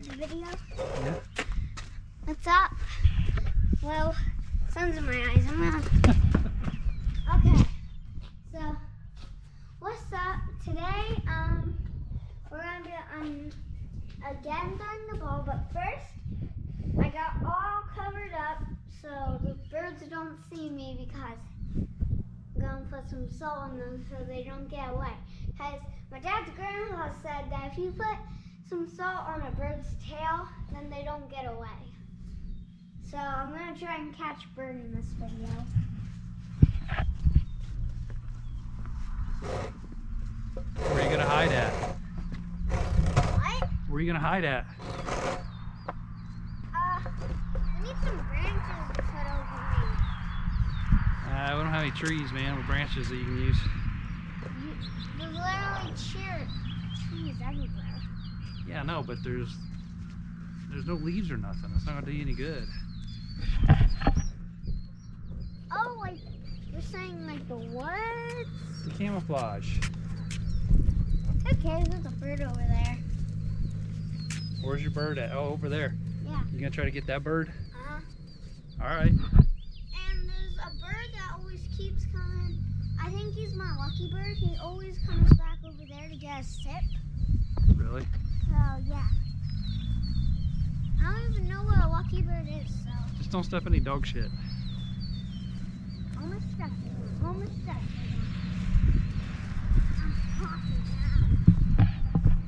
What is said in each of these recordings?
the video? Yeah. What's up? Well, sun's in my eyes. I'm gonna... Okay. So, what's up? Today, we're gonna be again throwing the ball, but first, I got all covered up so the birds don't see me because I'm gonna put some salt on them so they don't get away. Because my dad's grandpa said that if you put some salt on a bird's tail, then they don't get away. So I'm gonna try and catch a bird in this video. Where are you gonna hide at? What? Where are you gonna hide at? I need some branches to put over me. We don't have any trees, man, with branches that you can use. There's literally trees everywhere. Yeah, I know, but there's no leaves or nothing. It's not gonna do you any good. Oh, like you're saying like the woods? The camouflage. Who cares? There's a bird over there. Where's your bird at? Oh, over there. Yeah. You gonna try to get that bird? Uh-huh. All right. And there's a bird that always keeps coming. I think he's my lucky bird. He always comes back over there to get a sip. Really? So, yeah. I don't even know what a lucky bird is, so. Just don't step any dog shit. Almost stuck it. Almost stuck it. I'm talking now.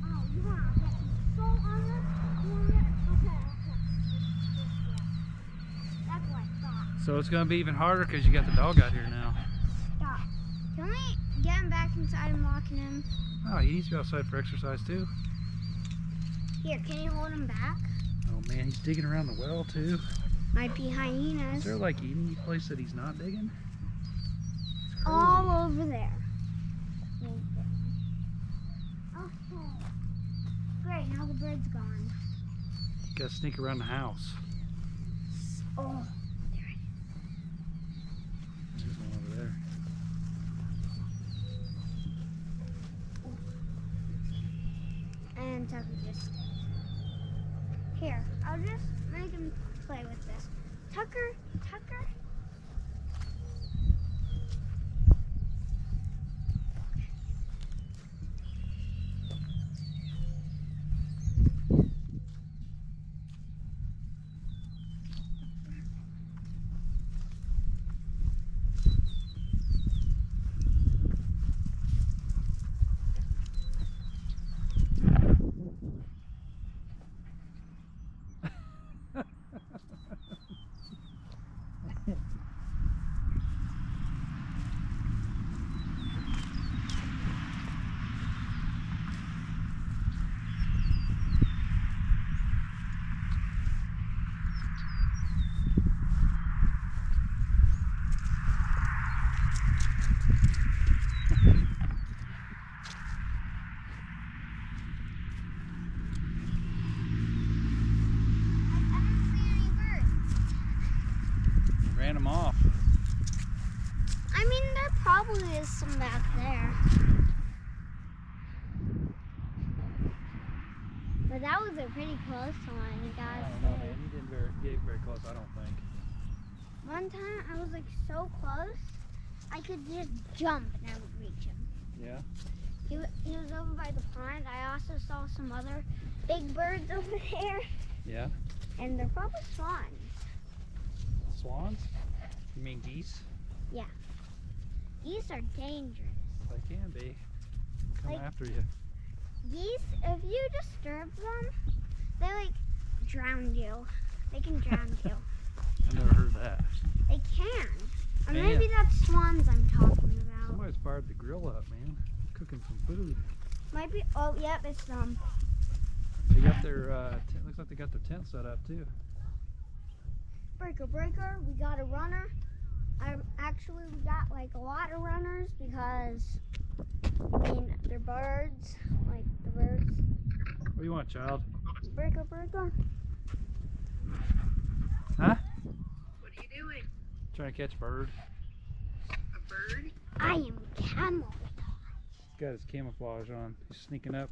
Oh, you want to get some salt on this? You want it? Okay. Yeah. That's what I thought. So it's gonna be even harder because you got the dog out here now. Stop. Can we get him back inside and walking him? Oh, he needs to be outside for exercise too. Here, can you hold him back? Oh man, he's digging around the well too. Might be hyenas. Is there like any place that he's not digging? It's crazy. All over there. Okay. Great, now the bird's gone. You gotta sneak around the house. Oh, There's one over there. and Tucker just stayed. Here, I'll just make him play with this. Tucker, Tucker. Ran him off. I mean, there probably is some back there. But that was a pretty close one, you I guys. don't know, man. You didn't get very close, I don't think. One time I was like so close, I could just jump and I would reach him. Yeah. He was over by the pond. I also saw some other big birds over there, Yeah. and they're probably swans. Swans? You mean geese? Geese are dangerous. They can be. Come Like- after you. Geese, if you disturb them, they like drown you. They can drown you. I never heard that. They can. Or Man. maybe that's swans I'm talking about. Somebody's fired the grill up, man. Cooking some food. Might be. Oh, yep, it's them. They got their looks like they got their tent set up too. Breaker, breaker. We got a runner. Actually, we got like a lot of runners because I mean they're birds, like the birds. What do you want, child? Breaker, breaker. Huh? What are you doing? Trying to catch a bird. A bird? I am camel. He's got his camouflage on. He's sneaking up.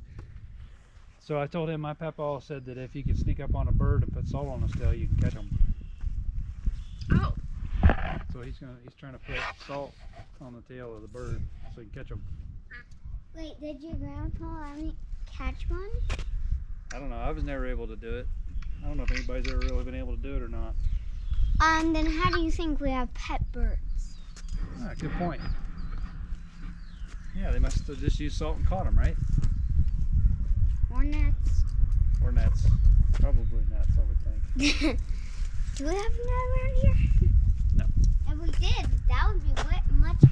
So I told him my papa said that if you could sneak up on a bird and put salt on his tail, you can catch them. Oh, So he's trying to put salt on the tail of the bird so he can catch them. Wait, did your grandpa catch one? I don't know. I was never able to do it. I don't know if anybody's ever really been able to do it or not. Then how do you think we have pet birds? Ah, good point. Yeah, they must have just used salt and caught them, right? Or nets? Or nets. Probably nets, I would think. Do we have a net around here? No. If we did, that would be much